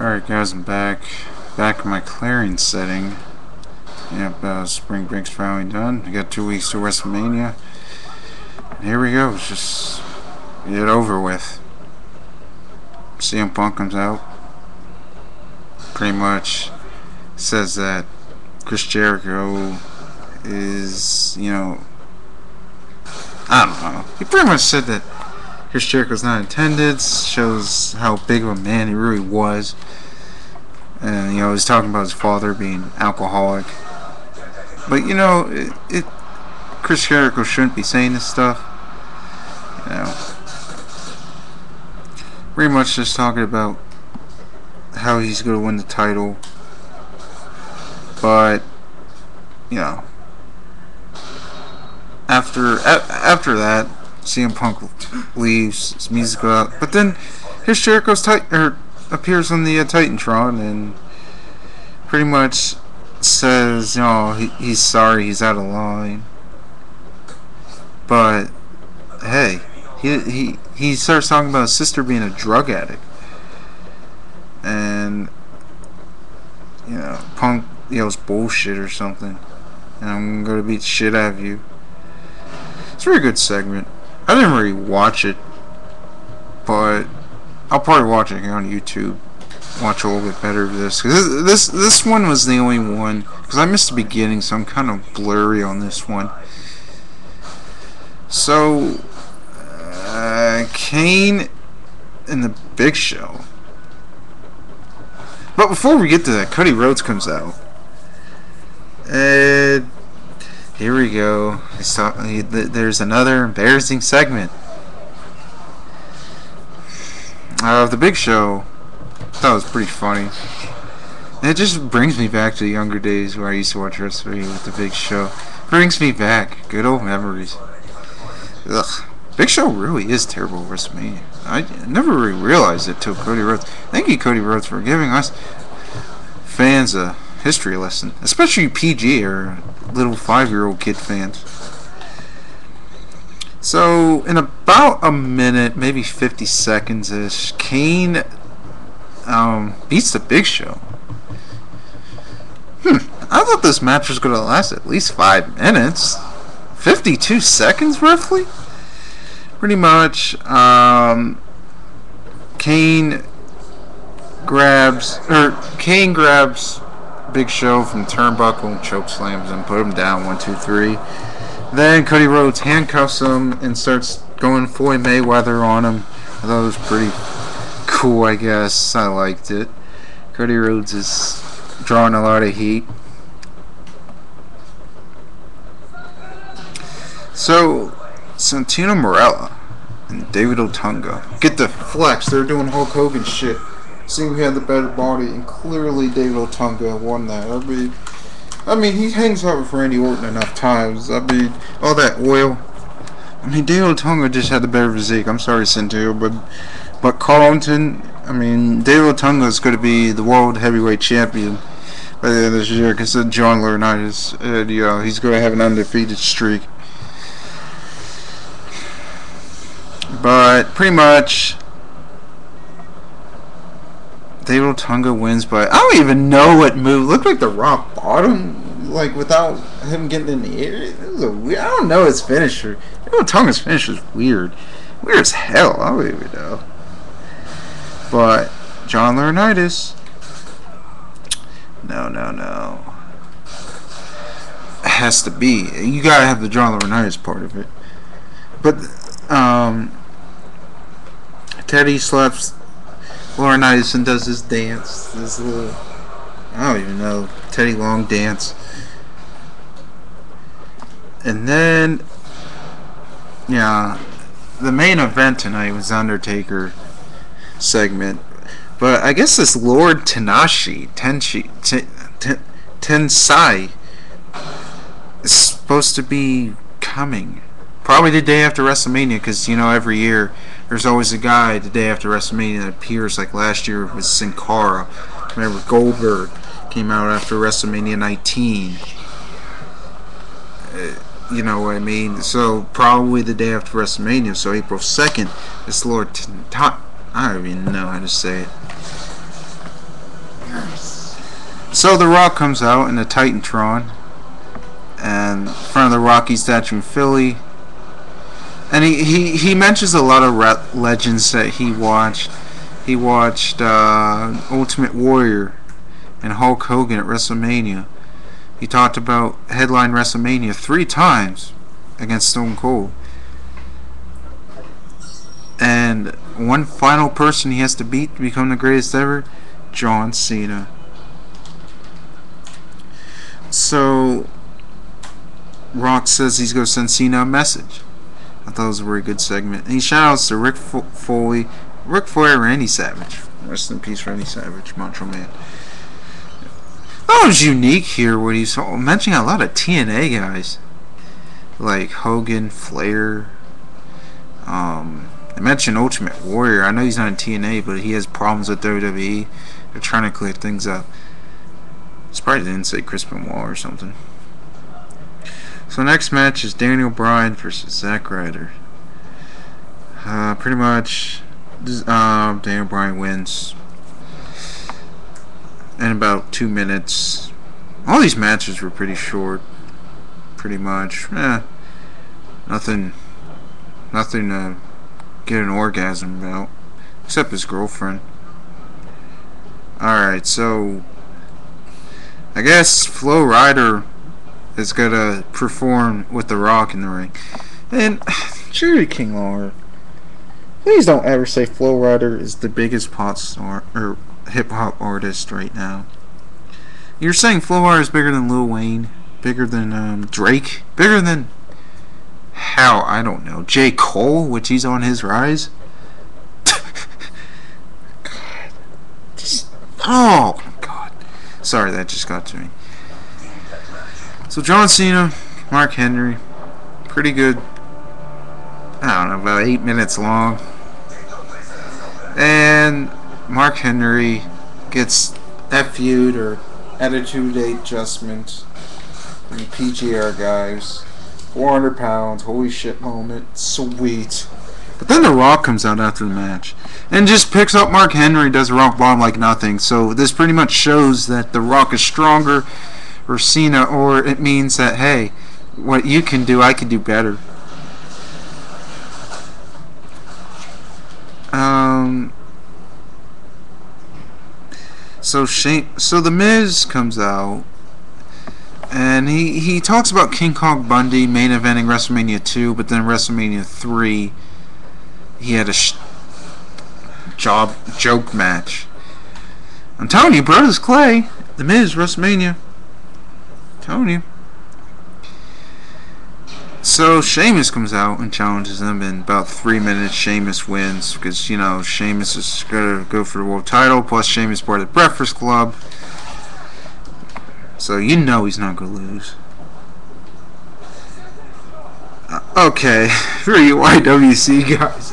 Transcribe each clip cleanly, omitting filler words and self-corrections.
Alright guys, I'm back in my clearing setting. Yep, spring break's finally done. I got 2 weeks to WrestleMania. And here we go, let's just get it over with. CM Punk comes out. Pretty much says that Chris Jericho is, I don't know. He pretty much said that Chris Jericho's not intended, shows how big of a man he really was. And, he's talking about his father being alcoholic. But, Chris Jericho shouldn't be saying this stuff. Pretty much just talking about how he's going to win the title. But, after that, CM Punk leaves, his music goes out. But then, Chris Jericho appears on the Titantron and pretty much says, he's sorry, he's out of line. But hey, he starts talking about his sister being a drug addict, and Punk yells bullshit or something, and I'm gonna beat the shit out of you. It's a very good segment. I didn't really watch it, but I'll probably watch it here on YouTube. Watch a little bit better of this, because this one was the only one, because I missed the beginning, so I'm kind of blurry on this one. So Kane and the Big Show. But before we get to that, Cody Rhodes comes out, and here we go. There's another embarrassing segment. The Big Show. I thought it was pretty funny. And it just brings me back to the younger days where I used to watch wrestling with the Big Show. Brings me back. Good old memories. Ugh. Big Show really is terrible at WrestleMania. I never really realized it till Cody Rhodes. Thank you, Cody Rhodes, for giving us fans a history lesson. Especially PG or little 5-year-old kid fans. So, in about a minute, maybe 50 seconds-ish, Kane beats the Big Show. I thought this match was going to last at least 5 minutes. 52 seconds, roughly? Pretty much, Kane grabs Big Show from the turnbuckle and choke slams and put him down 1, 2, 3. Then Cody Rhodes handcuffs him and starts going Floyd Mayweather on him. I thought it was pretty cool, I guess. I liked it. Cody Rhodes is drawing a lot of heat. So, Santino Marella and David Otunga get the flex. They're doing Hulk Hogan shit. Seeing who had the better body, and clearly David Otunga won that. I mean, he hangs out with Randy Orton enough times. All that oil. David Otunga just had the better physique. I'm sorry, Santino, but Carlton, David Otunga is going to be the world heavyweight champion by the end of this year because of John Laurinaitis. And, he's going to have an undefeated streak. But pretty much, David Otunga wins by, I don't even know what move. It looked like the rock bottom, like without him getting in the air. It was I don't know his finisher. David Otunga's finisher is weird. Weird as hell. I don't even know. But John Laurinaitis. No. It has to be. You gotta have the John Laurinaitis part of it. But Teddy slaps Laurinaitis and does this dance. This little, I don't even know, Teddy Long dance. And then, the main event tonight was Undertaker segment. But I guess this Lord Tensai is supposed to be coming. Probably the day after WrestleMania, because, every year there's always a guy the day after WrestleMania that appears, like last year was Sin Cara. Remember, Goldberg came out after WrestleMania 19. You know what I mean? So, probably the day after WrestleMania, so April 2nd, this Lord I don't even know how to say it. So The Rock comes out in the Titantron, and in front of the Rocky statue in Philly. And he mentions a lot of legends that he watched. He watched Ultimate Warrior and Hulk Hogan at WrestleMania. He talked about headline WrestleMania 3 times against Stone Cold. And one final person he has to beat to become the greatest ever, John Cena. So Rock says he's going to send Cena a message. I thought it was a very good segment. And he shout-outs to Rick Foley, Randy Savage. Rest in peace, Randy Savage, Macho Man. That was unique here when he's mentioning a lot of TNA guys. Like Hogan, Flair. I mentioned Ultimate Warrior. I know he's not in TNA, but he has problems with WWE. They're trying to clear things up. It's probably didn't say Chris Benoit or something. So next match is Daniel Bryan versus Zack Ryder. Pretty much, Daniel Bryan wins in about 2 minutes. All these matches were pretty short. Pretty much, nothing to get an orgasm about, except his girlfriend. Alright, so I guess Flo Rida is gonna perform with The Rock in the ring. And Jerry King Lawler, please don't ever say Flo Rida is the biggest pop star or hip hop artist right now. You're saying Flo Rida is bigger than Lil Wayne, bigger than Drake, bigger than how, I don't know, J. Cole, which he's on his rise. God, oh my God, sorry, that just got to me. So John Cena, Mark Henry, pretty good. I don't know, about 8 minutes long. And Mark Henry gets FU'd or attitude adjustment from the PGR guys. 400 pounds, holy shit moment, sweet. But then The Rock comes out after the match and just picks up Mark Henry, does a rock bottom like nothing. So this pretty much shows that The Rock is stronger, or Cena, or it means that, hey, what you can do, I can do better. So The Miz comes out, and he talks about King Kong Bundy main eventing WrestleMania 2, but then WrestleMania 3, he had a joke match. I'm telling you, Brodus Clay, The Miz, WrestleMania. I'm telling you. So Sheamus comes out and challenges him. In about 3 minutes, Sheamus wins because, you know, Sheamus is going to go for the world title. Plus, Sheamus part of the Breakfast Club. So you know he's not going to lose. Okay, for you YWC guys.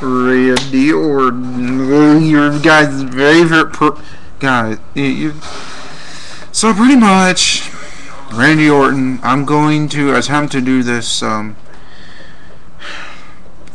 Randy Orton, your guys' favorite guy. So pretty much, Randy Orton, I'm going to attempt to do this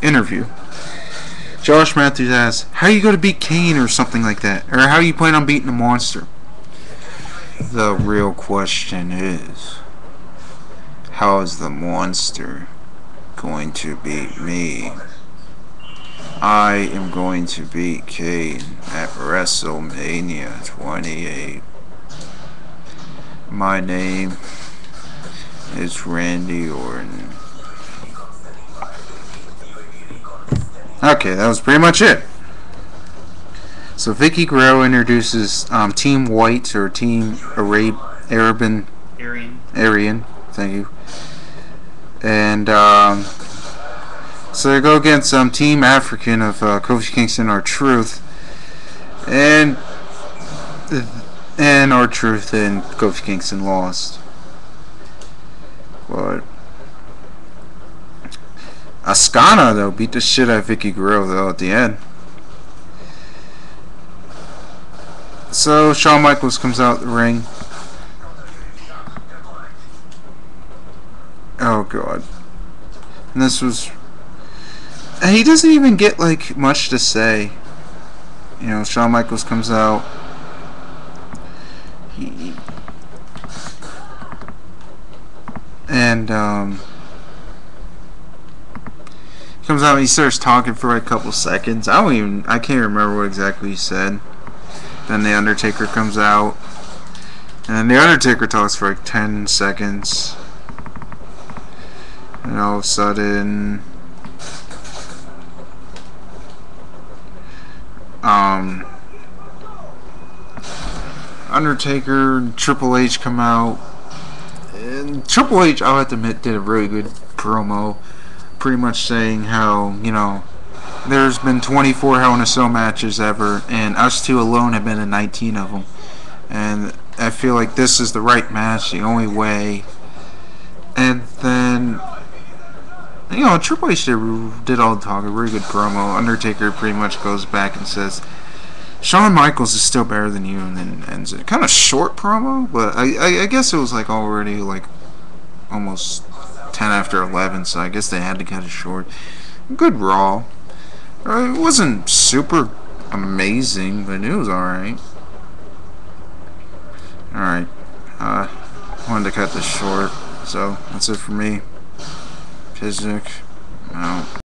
interview. Josh Matthews asks, how are you going to beat Kane or something like that? Or how you plan on beating the monster? The real question is, how is the monster going to beat me? I am going to beat Kane at WrestleMania 28. My name is Randy Orton. Okay, that was pretty much it. So Vicky Guerrero introduces Team White, or Team Aryan. Thank you. And so they go against Team African of Kofi Kingston, R-Truth, and R-Truth and Kofi Kingston lost. But Ascana, though, beat the shit out of Vicky Guerrero, though, at the end. So Shawn Michaels comes out the ring. Oh, God. And he doesn't even get, like, much to say. You know, Shawn Michaels comes out. He and comes out and he starts talking for like a couple seconds. I can't remember what exactly he said. Then the Undertaker comes out, and then the Undertaker talks for like 10 seconds. And all of a sudden, Undertaker and Triple H come out. And Triple H, I'll have to admit, did a really good promo. Pretty much saying how, you know, there's been 24 Hell in a Cell matches ever, and us two alone have been in 19 of them. And I feel like this is the right match, the only way. And then, you know, Triple H did all the talking, very good promo. Undertaker pretty much goes back and says, Shawn Michaels is still better than you, and then ends it. Kind of short promo, but I guess it was like already like almost 10 after 11, so I guess they had to cut it short. Good Raw. It wasn't super amazing, but it was alright. Alright. Wanted to cut this short, so that's it for me. Piznik out.